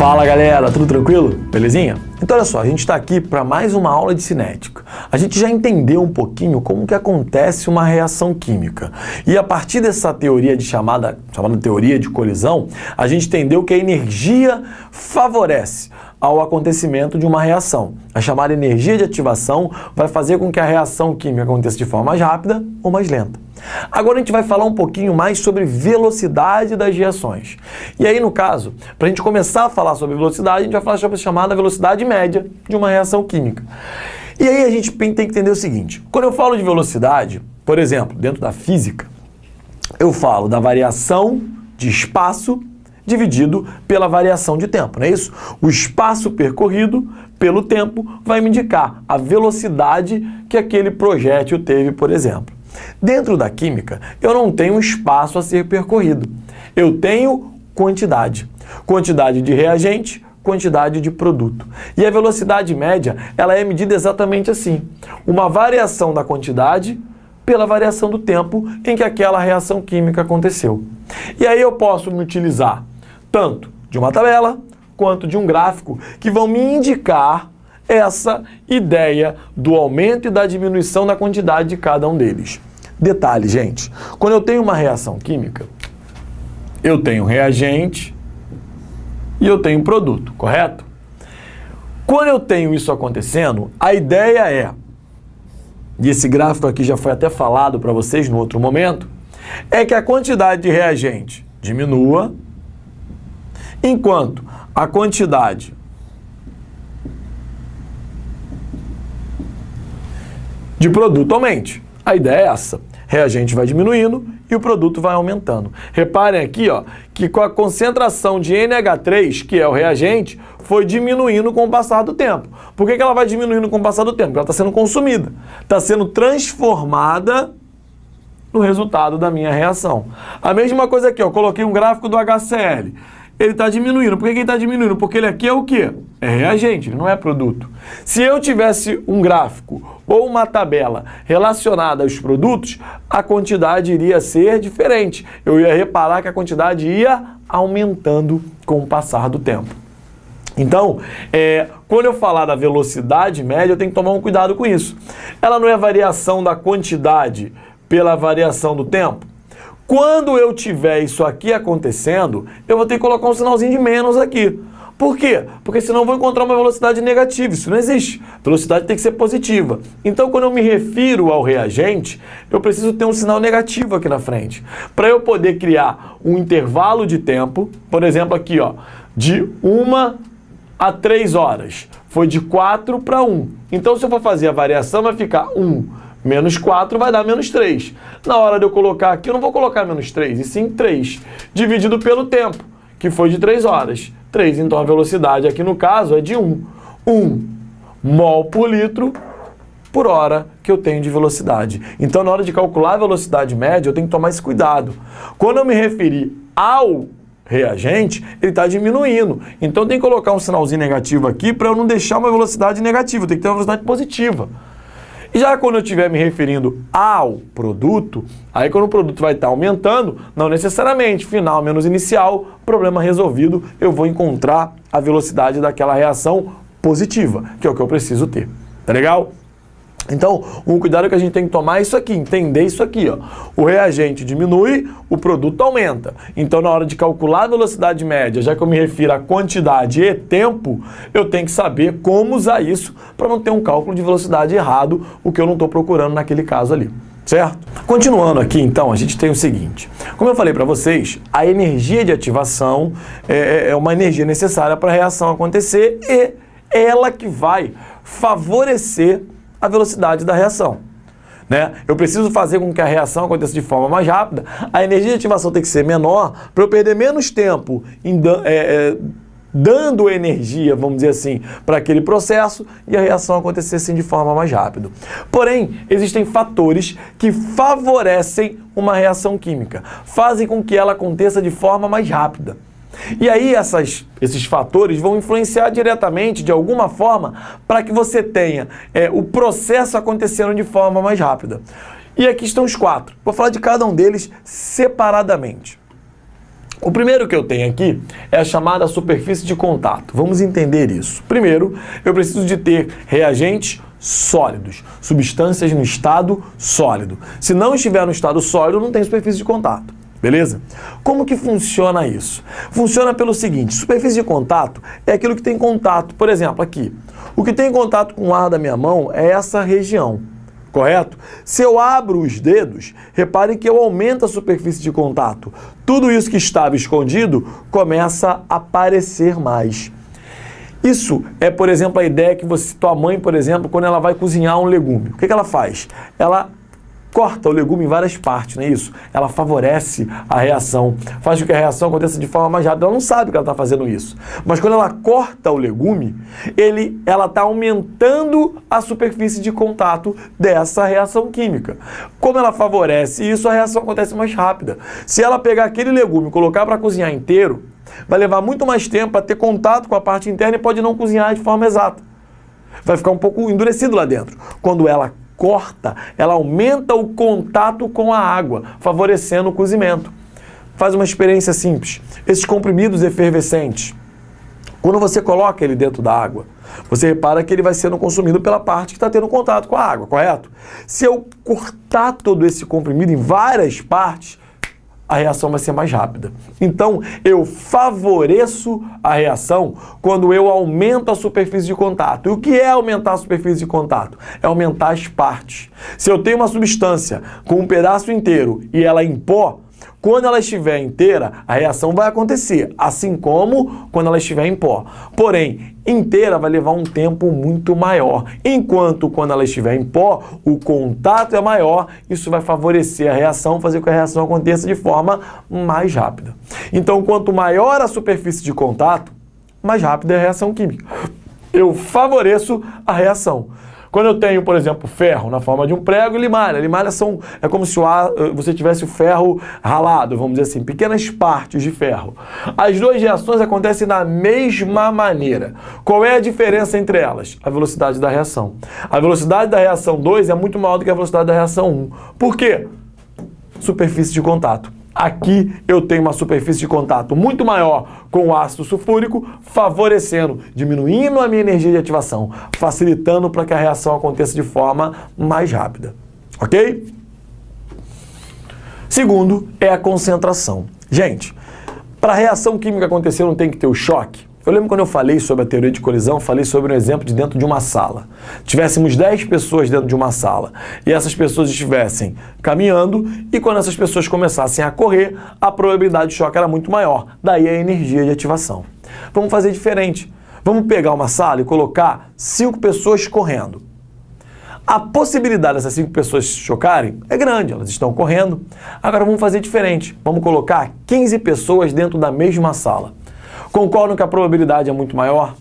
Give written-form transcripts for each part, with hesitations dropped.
Fala galera, tudo tranquilo? Belezinha? Então olha só, a gente está aqui para mais uma aula de cinética. A gente já entendeu um pouquinho como que acontece uma reação química. E a partir dessa teoria chamada teoria de colisão, a gente entendeu que a energia favorece ao acontecimento de uma reação. A chamada energia de ativação vai fazer com que a reação química aconteça de forma mais rápida ou mais lenta. Agora a gente vai falar um pouquinho mais sobre velocidade das reações. E aí, no caso, para a gente começar a falar sobre velocidade, a gente vai falar sobre a chamada velocidade média de uma reação química. E aí a gente tem que entender o seguinte: quando eu falo de velocidade, por exemplo, dentro da física, eu falo da variação de espaço dividido pela variação de tempo, não é isso? O espaço percorrido pelo tempo vai me indicar a velocidade que aquele projétil teve, por exemplo. Dentro da química, eu não tenho espaço a ser percorrido. Eu tenho quantidade. Quantidade de reagente, quantidade de produto. E a velocidade média, ela é medida exatamente assim: uma variação da quantidade pela variação do tempo em que aquela reação química aconteceu. E aí eu posso me utilizar tanto de uma tabela quanto de um gráfico que vão me indicar essa ideia do aumento e da diminuição da quantidade de cada um deles. Detalhe, gente, quando eu tenho uma reação química, eu tenho reagente e eu tenho produto, correto? Quando eu tenho isso acontecendo, a ideia é, e esse gráfico aqui já foi até falado para vocês no outro momento, é que a quantidade de reagente diminua, enquanto a quantidade de produto aumente. A ideia é essa: reagente vai diminuindo e o produto vai aumentando. Reparem aqui, ó, que com a concentração de NH3, que é o reagente, foi diminuindo com o passar do tempo. Por que ela vai diminuindo com o passar do tempo? Porque ela está sendo consumida, está sendo transformada no resultado da minha reação. A mesma coisa aqui, ó, coloquei um gráfico do HCl. Ele está diminuindo. Por que ele está diminuindo? Porque ele aqui é o quê? É reagente, ele não é produto. Se eu tivesse um gráfico ou uma tabela relacionada aos produtos, a quantidade iria ser diferente. Eu ia reparar que a quantidade ia aumentando com o passar do tempo. Então, quando eu falar da velocidade média, eu tenho que tomar um cuidado com isso. Ela não é variação da quantidade pela variação do tempo? Quando eu tiver isso aqui acontecendo, eu vou ter que colocar um sinalzinho de menos aqui. Por quê? Porque senão eu vou encontrar uma velocidade negativa. Isso não existe. Velocidade tem que ser positiva. Então, quando eu me refiro ao reagente, eu preciso ter um sinal negativo aqui na frente. Para eu poder criar um intervalo de tempo, por exemplo, aqui, ó, de 1 a 3 horas. Foi de 4 para 1. Então, se eu for fazer a variação, vai ficar 1 menos 4 vai dar menos 3. Na hora de eu colocar aqui, eu não vou colocar menos 3, e sim 3, dividido pelo tempo, que foi de 3 horas. 3, então a velocidade aqui no caso é de 1. 1 mol por litro por hora que eu tenho de velocidade. Então, na hora de calcular a velocidade média, eu tenho que tomar esse cuidado. Quando eu me referir ao reagente, ele está diminuindo. Então, eu tenho que colocar um sinalzinho negativo aqui para eu não deixar uma velocidade negativa, eu tenho que ter uma velocidade positiva. E já quando eu estiver me referindo ao produto, aí quando o produto vai estar aumentando, não necessariamente final menos inicial, problema resolvido, eu vou encontrar a velocidade daquela reação positiva, que é o que eu preciso ter. Tá legal? Então, um cuidado que a gente tem que tomar é isso aqui, entender isso aqui, ó. O reagente diminui, o produto aumenta. Então, na hora de calcular a velocidade média, já que eu me refiro a quantidade e tempo, eu tenho que saber como usar isso para não ter um cálculo de velocidade errado, o que eu não estou procurando naquele caso ali. Certo? Continuando aqui, então, a gente tem o seguinte. Como eu falei para vocês, a energia de ativação é uma energia necessária para a reação acontecer e é ela que vai favorecer a velocidade da reação, né? Eu preciso fazer com que a reação aconteça de forma mais rápida. A energia de ativação tem que ser menor para eu perder menos tempo dando energia, vamos dizer assim, para aquele processo e a reação acontecer assim de forma mais rápida. Porém, existem fatores que favorecem uma reação química, fazem com que ela aconteça de forma mais rápida. E aí esses fatores vão influenciar diretamente, de alguma forma, para que você tenha o processo acontecendo de forma mais rápida. E aqui estão os 4. Vou falar de cada um deles separadamente. O primeiro que eu tenho aqui é a chamada superfície de contato. Vamos entender isso. Primeiro, eu preciso de ter reagentes sólidos, substâncias no estado sólido. Se não estiver no estado sólido, não tem superfície de contato. Beleza? Como que funciona isso? Funciona pelo seguinte: superfície de contato é aquilo que tem contato. Por exemplo, aqui. O que tem contato com o ar da minha mão é essa região. Correto? Se eu abro os dedos, reparem que eu aumento a superfície de contato. Tudo isso que estava escondido começa a aparecer mais. Isso é, por exemplo, a ideia que tua mãe, por exemplo, quando ela vai cozinhar um legume, o que ela faz? Ela corta o legume em várias partes, não é isso? Ela favorece a reação, faz com que a reação aconteça de forma mais rápida. Ela não sabe que ela está fazendo isso. Mas quando ela corta o legume, ela está aumentando a superfície de contato dessa reação química. Como ela favorece isso, a reação acontece mais rápida. Se ela pegar aquele legume e colocar para cozinhar inteiro, vai levar muito mais tempo para ter contato com a parte interna e pode não cozinhar de forma exata. Vai ficar um pouco endurecido lá dentro. Quando ela corta, ela aumenta o contato com a água, favorecendo o cozimento. Faz uma experiência simples. Esses comprimidos efervescentes, quando você coloca ele dentro da água, você repara que ele vai sendo consumido pela parte que está tendo contato com a água, correto? Se eu cortar todo esse comprimido em várias partes, a reação vai ser mais rápida. Então, eu favoreço a reação quando eu aumento a superfície de contato. E o que é aumentar a superfície de contato? É aumentar as partes. Se eu tenho uma substância com um pedaço inteiro e ela em pó, quando ela estiver inteira, a reação vai acontecer, assim como quando ela estiver em pó. Porém, inteira vai levar um tempo muito maior, enquanto quando ela estiver em pó, o contato é maior, isso vai favorecer a reação, fazer com que a reação aconteça de forma mais rápida. Então, quanto maior a superfície de contato, mais rápida é a reação química. Eu favoreço a reação. Quando eu tenho, por exemplo, ferro na forma de um prego e limalha. Limalha é como se você tivesse o ferro ralado, vamos dizer assim, pequenas partes de ferro. As duas reações acontecem da mesma maneira. Qual é a diferença entre elas? A velocidade da reação. A velocidade da reação 2 é muito maior do que a velocidade da reação 1. Por quê? Superfície de contato. Aqui eu tenho uma superfície de contato muito maior com o ácido sulfúrico, favorecendo, diminuindo a minha energia de ativação, facilitando para que a reação aconteça de forma mais rápida. Ok? Segundo é a concentração. Gente, para a reação química acontecer não tem que ter o choque? Eu lembro quando eu falei sobre a teoria de colisão, falei sobre um exemplo de dentro de uma sala. Tivéssemos 10 pessoas dentro de uma sala e essas pessoas estivessem caminhando e quando essas pessoas começassem a correr, a probabilidade de choque era muito maior. Daí a energia de ativação. Vamos fazer diferente. Vamos pegar uma sala e colocar 5 pessoas correndo. A possibilidade dessas 5 pessoas se chocarem é grande, elas estão correndo. Agora vamos fazer diferente. Vamos colocar 15 pessoas dentro da mesma sala. Concordam que a probabilidade é muito maior?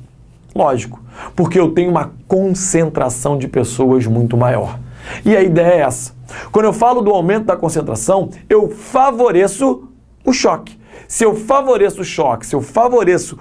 Lógico, porque eu tenho uma concentração de pessoas muito maior. E a ideia é essa. Quando eu falo do aumento da concentração, eu favoreço o choque. Se eu favoreço o choque, se eu favoreço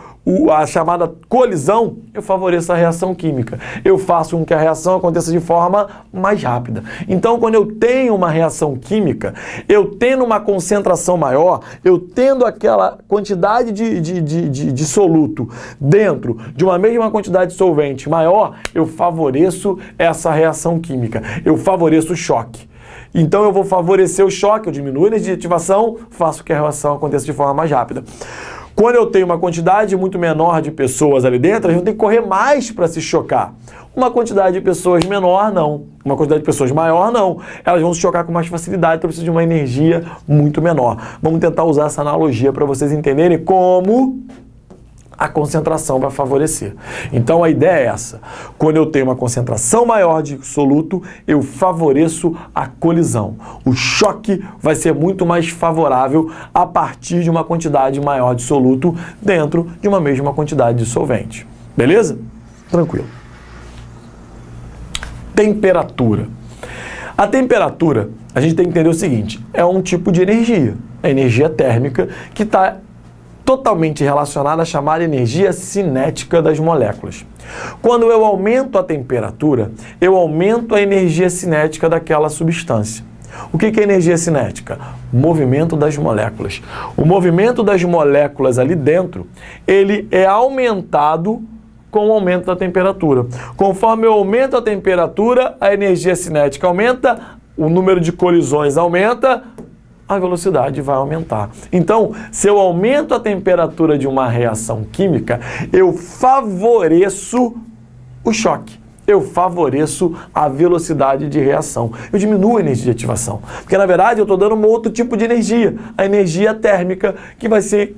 a chamada colisão, eu favoreço a reação química. Eu faço com que a reação aconteça de forma mais rápida. Então, quando eu tenho uma reação química, eu tendo uma concentração maior, eu tendo aquela quantidade de soluto dentro de uma mesma quantidade de solvente maior, eu favoreço essa reação química. Eu favoreço o choque. Então eu vou favorecer o choque, eu diminuo a energia de ativação, faço que a reação aconteça de forma mais rápida. Quando eu tenho uma quantidade muito menor de pessoas ali dentro, a gente tem que correr mais para se chocar. Uma quantidade de pessoas menor, não. Uma quantidade de pessoas maior, não. Elas vão se chocar com mais facilidade, então eu preciso de uma energia muito menor. Vamos tentar usar essa analogia para vocês entenderem como a concentração vai favorecer. Então a ideia é essa. Quando eu tenho uma concentração maior de soluto, eu favoreço a colisão. O choque vai ser muito mais favorável a partir de uma quantidade maior de soluto dentro de uma mesma quantidade de solvente. Beleza? Tranquilo. Temperatura. A temperatura, a gente tem que entender o seguinte, é um tipo de energia, a energia térmica que está totalmente relacionada à chamada energia cinética das moléculas. Quando eu aumento a temperatura, eu aumento a energia cinética daquela substância. O que é energia cinética? Movimento das moléculas. O movimento das moléculas ali dentro, ele é aumentado com o aumento da temperatura. Conforme eu aumento a temperatura, a energia cinética aumenta, o número de colisões aumenta, a velocidade vai aumentar. Então, se eu aumento a temperatura de uma reação química, eu favoreço o choque. Eu favoreço a velocidade de reação. Eu diminuo a energia de ativação. Porque, na verdade, eu estou dando um outro tipo de energia. A energia térmica, que vai ser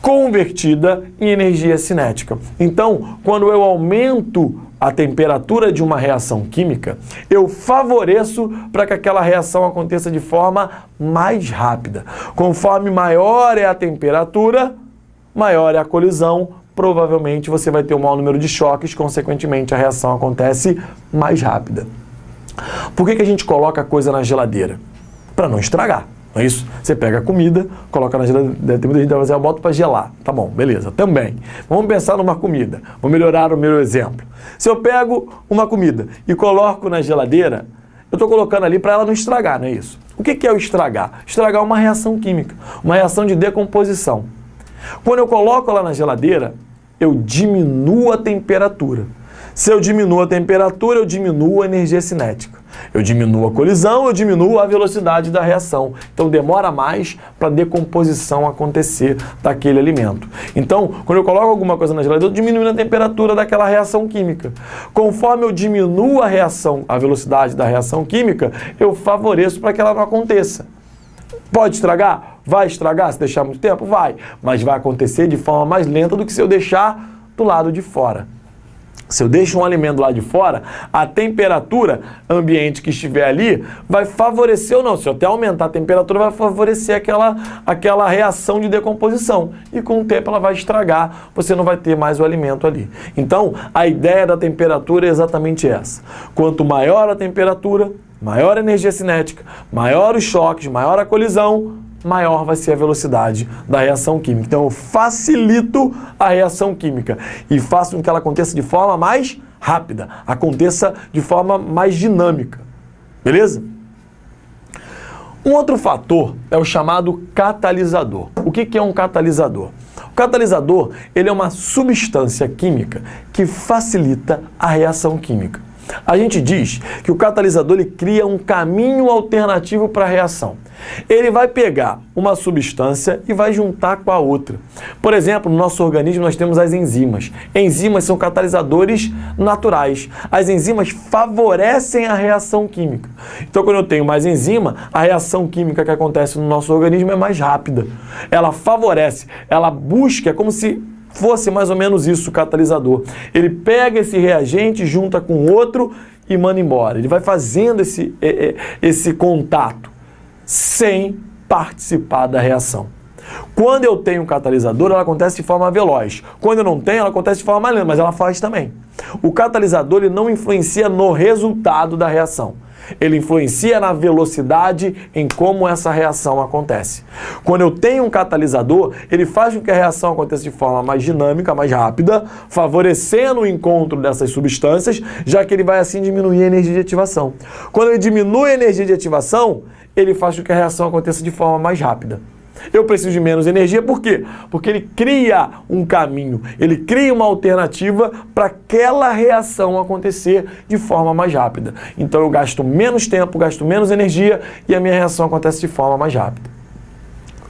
convertida em energia cinética. Então, quando eu aumento a temperatura de uma reação química, eu favoreço para que aquela reação aconteça de forma mais rápida. Conforme maior é a temperatura, maior é a colisão, provavelmente você vai ter um maior número de choques, consequentemente a reação acontece mais rápida. Por que a gente coloca a coisa na geladeira? Para não estragar. Não é isso? Você pega a comida, coloca na geladeira, tem muita gente que vai dizer, eu boto para gelar. Tá bom, beleza, também. Vamos pensar numa comida. Vou melhorar o meu exemplo. Se eu pego uma comida e coloco na geladeira, eu estou colocando ali para ela não estragar, não é isso? O que é o estragar? Estragar é uma reação química, uma reação de decomposição. Quando eu coloco ela na geladeira, eu diminuo a temperatura. Se eu diminuo a temperatura, eu diminuo a energia cinética. Eu diminuo a colisão, eu diminuo a velocidade da reação. Então demora mais para a decomposição acontecer daquele alimento. Então, quando eu coloco alguma coisa na geladeira, eu diminuo a temperatura daquela reação química. Conforme eu diminuo a reação, a velocidade da reação química, eu favoreço para que ela não aconteça. Pode estragar? Vai estragar se deixar muito tempo? Vai. Mas vai acontecer de forma mais lenta do que se eu deixar do lado de fora. Se eu deixo um alimento lá de fora, a temperatura ambiente que estiver ali vai favorecer ou não. Se eu até aumentar a temperatura, vai favorecer aquela reação de decomposição. E com o tempo ela vai estragar, você não vai ter mais o alimento ali. Então, a ideia da temperatura é exatamente essa. Quanto maior a temperatura, maior a energia cinética, maior os choques, maior a colisão, maior vai ser a velocidade da reação química. Então, eu facilito a reação química e faço com que ela aconteça de forma mais rápida, aconteça de forma mais dinâmica. Beleza? Um outro fator é o chamado catalisador. O que é um catalisador? O catalisador, ele é uma substância química que facilita a reação química. A gente diz que o catalisador ele cria um caminho alternativo para a reação. Ele vai pegar uma substância e vai juntar com a outra. Por exemplo, no nosso organismo nós temos as enzimas. Enzimas são catalisadores naturais. As enzimas favorecem a reação química. Então, quando eu tenho mais enzima, a reação química que acontece no nosso organismo é mais rápida. Ela favorece, ela busca, é como se fosse mais ou menos isso o catalisador. Ele pega esse reagente, junta com outro e manda embora. Ele vai fazendo esse contato sem participar da reação. Quando eu tenho um catalisador, ela acontece de forma veloz. Quando eu não tenho, ela acontece de forma mais lenta, mas ela faz também. O catalisador ele não influencia no resultado da reação. Ele influencia na velocidade em como essa reação acontece. Quando eu tenho um catalisador, ele faz com que a reação aconteça de forma mais dinâmica, mais rápida, favorecendo o encontro dessas substâncias, já que ele vai assim diminuir a energia de ativação. Quando ele diminui a energia de ativação, ele faz com que a reação aconteça de forma mais rápida. Eu preciso de menos energia, por quê? Porque ele cria um caminho, ele cria uma alternativa para aquela reação acontecer de forma mais rápida. Então eu gasto menos tempo, gasto menos energia e a minha reação acontece de forma mais rápida.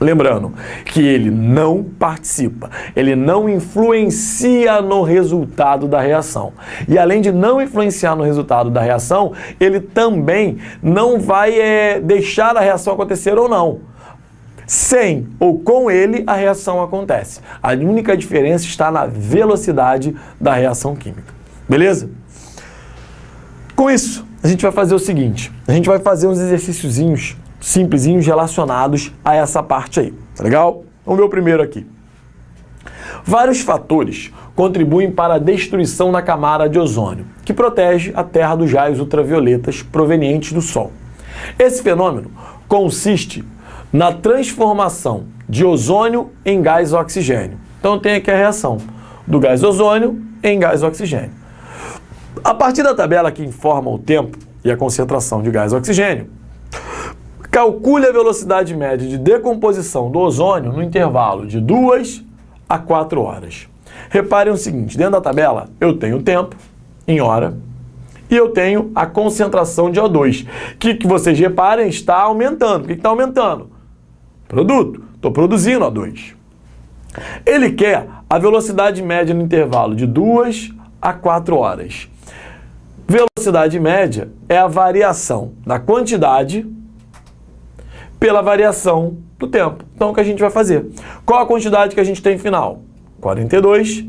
Lembrando que ele não participa, ele não influencia no resultado da reação. E além de não influenciar no resultado da reação, ele também não vai deixar a reação acontecer ou não. Sem ou com ele, a reação acontece. A única diferença está na velocidade da reação química. Beleza? Com isso, a gente vai fazer o seguinte. A gente vai fazer uns exercíciozinhos simplesinhos relacionados a essa parte aí. Tá legal? Vamos ver o primeiro aqui. Vários fatores contribuem para a destruição da camada de ozônio, que protege a Terra dos raios ultravioletas provenientes do Sol. Esse fenômeno consiste na transformação de ozônio em gás oxigênio. Então tem aqui a reação do gás ozônio em gás oxigênio. A partir da tabela que informa o tempo e a concentração de gás oxigênio, Calcule a velocidade média de decomposição do ozônio no intervalo de 2 a 4 horas. Reparem o seguinte, dentro da tabela eu tenho o tempo em hora e eu tenho a concentração de O2, que vocês reparem está aumentando. O que está aumentando? Produto. Estou produzindo O2. Ele quer a velocidade média no intervalo de 2 a 4 horas. Velocidade média é a variação da quantidade pela variação do tempo. Então, o que a gente vai fazer? Qual a quantidade que a gente tem final? 42,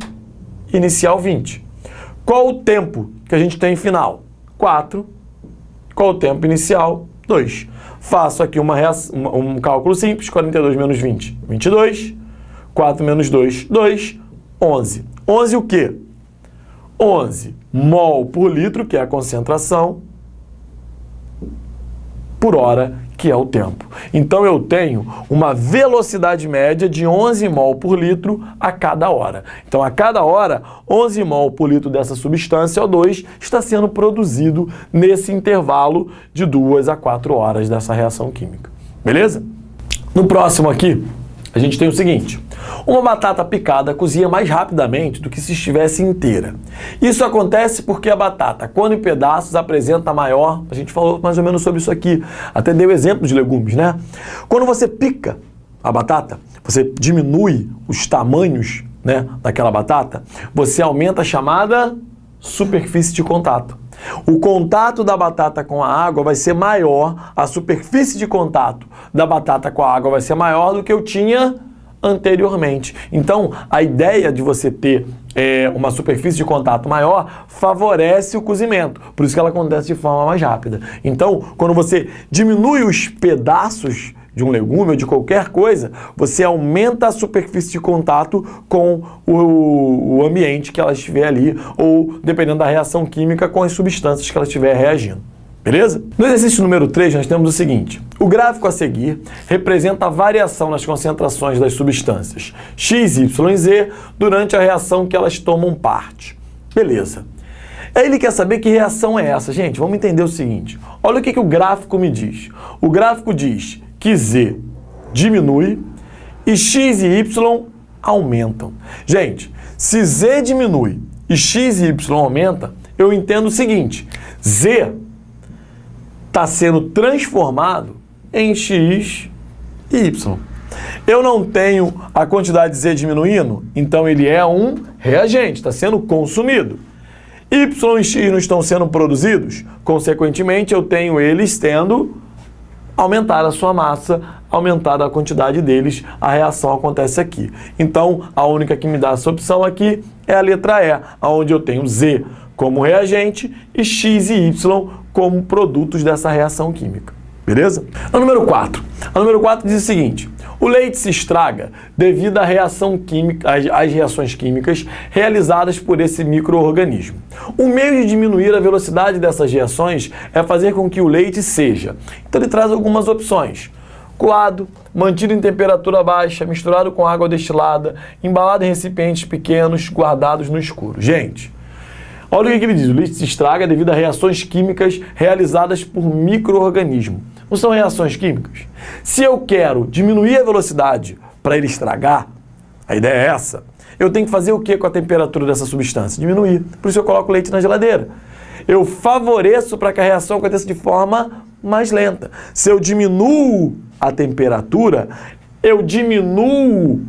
inicial 20. Qual o tempo que a gente tem final? 4. Qual o tempo inicial? 2. Faço aqui um cálculo simples, 42 menos 20, 22. 4 menos 2, 2. 11. 11 o quê? 11 mol por litro, que é a concentração, por hora, que é o tempo. Então, eu tenho uma velocidade média de 11 mol por litro a cada hora. Então, a cada hora, 11 mol por litro dessa substância O2 está sendo produzido nesse intervalo de 2 a 4 horas dessa reação química. Beleza? No próximo aqui, a gente tem o seguinte: uma batata picada cozinha mais rapidamente do que se estivesse inteira. Isso acontece porque a batata, quando em pedaços, apresenta maior... A gente falou mais ou menos sobre isso aqui, até deu exemplo de legumes, né? Quando você pica a batata, você diminui os tamanhos, né, daquela batata, você aumenta a chamada superfície de contato. O contato da batata com a água vai ser maior, a superfície de contato da batata com a água vai ser maior do que eu tinha anteriormente. Então, a ideia de você ter uma superfície de contato maior favorece o cozimento, por isso que ela acontece de forma mais rápida. Então, quando você diminui os pedaços de um legume ou de qualquer coisa, você aumenta a superfície de contato com o ambiente que ela estiver ali, ou, dependendo da reação química, com as substâncias que ela estiver reagindo. Beleza? No exercício número 3, nós temos o seguinte: o gráfico a seguir representa a variação nas concentrações das substâncias X, Y e Z durante a reação que elas tomam parte. Beleza. Aí ele quer saber que reação é essa. Gente, vamos entender o seguinte. Olha o que o gráfico me diz. O gráfico diz que Z diminui e X e Y aumentam. Gente, se Z diminui e X e Y aumenta, eu entendo o seguinte: Z está sendo transformado em X e Y. Eu não tenho a quantidade de Z diminuindo, então ele é um reagente, está sendo consumido. Y e X não estão sendo produzidos, consequentemente eu tenho eles tendo aumentado a sua massa, aumentado a quantidade deles, a reação acontece aqui. Então, a única que me dá essa opção aqui é a letra E, onde eu tenho Z como reagente e X e Y como produtos dessa reação química. Beleza? A número 4. A número 4 diz o seguinte: o leite se estraga devido à reação química, às reações químicas realizadas por esse micro-organismo. O meio de diminuir a velocidade dessas reações é fazer com que o leite seja. Então ele traz algumas opções: coado, mantido em temperatura baixa, misturado com água destilada, embalado em recipientes pequenos, guardados no escuro. Gente, olha o que ele diz: o leite se estraga devido a reações químicas realizadas por micro-organismo. Não são reações químicas? Se eu quero diminuir a velocidade para ele estragar, a ideia é essa, eu tenho que fazer o que com a temperatura dessa substância? Diminuir. Por isso eu coloco o leite na geladeira. Eu favoreço para que a reação aconteça de forma mais lenta. Se eu diminuo a temperatura, eu diminuo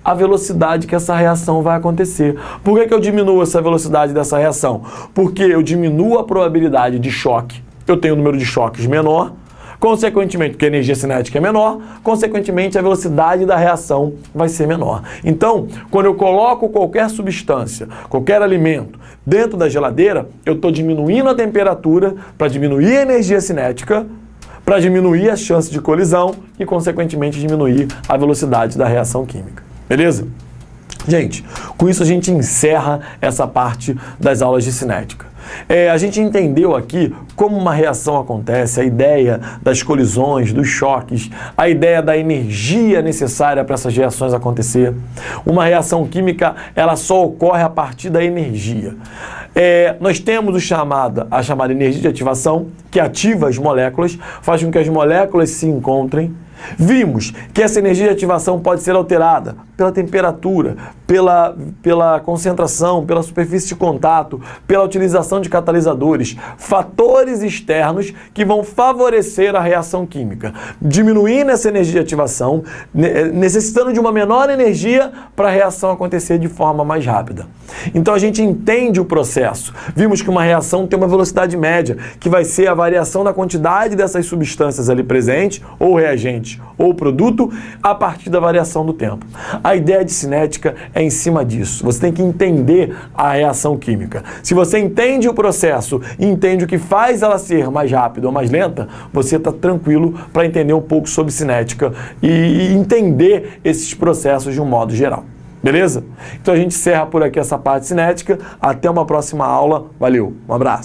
a velocidade que essa reação vai acontecer. Por que eu diminuo essa velocidade dessa reação? Porque eu diminuo a probabilidade de choque. Eu tenho um número de choques menor, consequentemente, porque a energia cinética é menor, consequentemente a velocidade da reação vai ser menor. Então, quando eu coloco qualquer substância, qualquer alimento dentro da geladeira, eu estou diminuindo a temperatura para diminuir a energia cinética, para diminuir a chance de colisão e, consequentemente, diminuir a velocidade da reação química. Beleza? Gente, com isso a gente encerra essa parte das aulas de cinética. A gente entendeu aqui como uma reação acontece, a ideia das colisões, dos choques, a ideia da energia necessária para essas reações acontecer. Uma reação química, ela só ocorre a partir da energia. Nós temos a chamada energia de ativação, que ativa as moléculas, faz com que as moléculas se encontrem. Vimos que essa energia de ativação pode ser alterada pela temperatura, pela concentração, pela superfície de contato, pela utilização de catalisadores, fatores externos que vão favorecer a reação química, diminuindo essa energia de ativação, necessitando de uma menor energia para a reação acontecer de forma mais rápida. Então a gente entende o processo. Vimos que uma reação tem uma velocidade média, que vai ser a variação da quantidade dessas substâncias ali presentes, ou reagente, ou produto, a partir da variação do tempo. A ideia de cinética é em cima disso. Você tem que entender a reação química. Se você entende o processo e entende o que faz ela ser mais rápida ou mais lenta, você está tranquilo para entender um pouco sobre cinética e entender esses processos de um modo geral. Beleza? Então a gente encerra por aqui essa parte cinética. Até uma próxima aula. Valeu, um abraço.